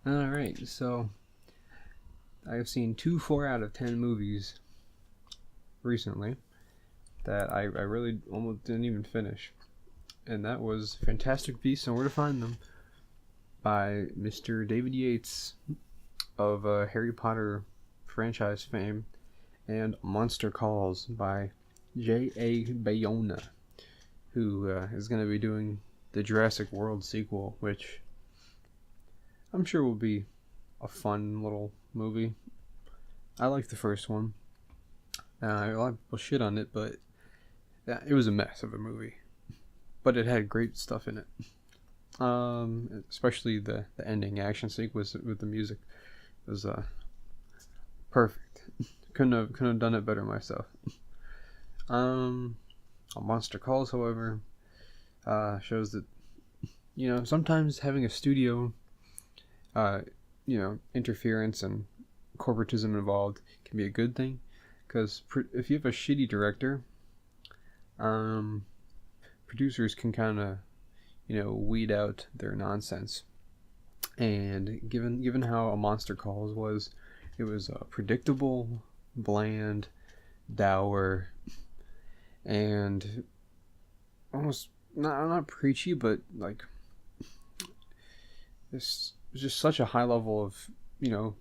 Alright, so I've seen two 4 out of 10 movies recently that I really almost didn't even finish. And that was Fantastic Beasts and Where to Find Them by Mr. David Yates of Harry Potter franchise fame, and Monster Calls by J.A. Bayona, who is going to be doing the Jurassic World sequel, which I'm sure will be a fun little movie. I like the first one. A lot of people shit on it, but it was a mess of a movie. But it had great stuff in it. Especially the ending action sequence with the music was perfect. Couldn't have done it better myself. Monster Calls, however, shows that sometimes having a studio interference and corporatism involved can be a good thing, because if you have a shitty director, producers can kind of weed out their nonsense. And given how a Monster Calls was, it was predictable, bland, dour, and almost not preachy, but like this was just such a high level of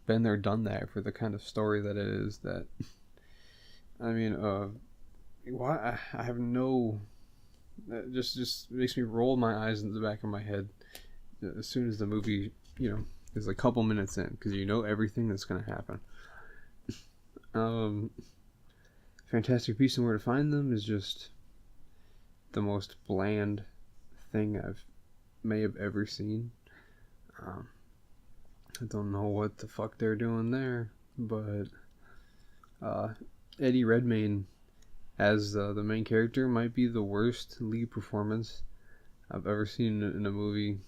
been there, done that for the kind of story that it is. That why I have no. That just makes me roll my eyes in the back of my head as soon as the movie is a couple minutes in, because everything that's gonna happen. Fantastic Beasts and Where to Find Them is just the most bland thing may have ever seen. I don't know what the fuck they're doing there, but Eddie Redmayne as the main character might be the worst lead performance I've ever seen in a movie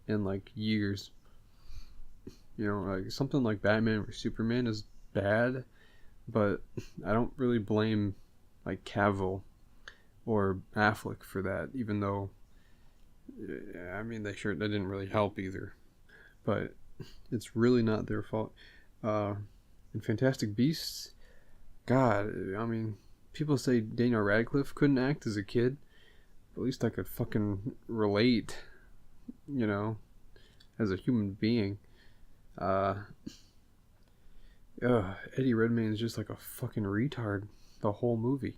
in like years. Like something like Batman or Superman is bad, but I don't really blame like Cavill or Affleck for that, even though they didn't really help either. But it's really not their fault. In Fantastic Beasts, God, people say Daniel Radcliffe couldn't act as a kid. But at least I could fucking relate, as a human being. Eddie Redmayne is just like a fucking retard the whole movie.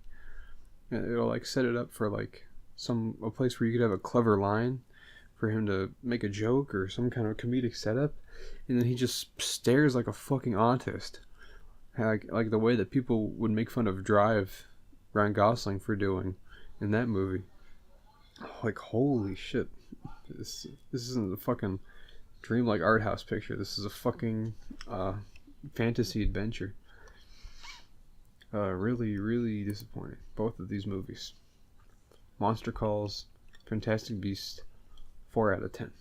It'll like set it up for like a place where you could have a clever line for him to make a joke or some kind of comedic setup, and then he just stares like a fucking autist. Like the way that people would make fun of Drive, Ryan Gosling, for doing in that movie. Like, holy shit. This isn't a fucking dreamlike art house picture. This is a fucking fantasy adventure. Really, really disappointing. Both of these movies. Monster Calls, Fantastic Beasts, 4 out of 10.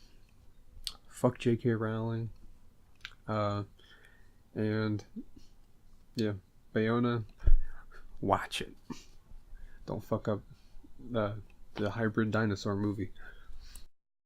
Fuck J.K. Rowling. And yeah, Bayona, watch it. Don't fuck up the hybrid dinosaur movie.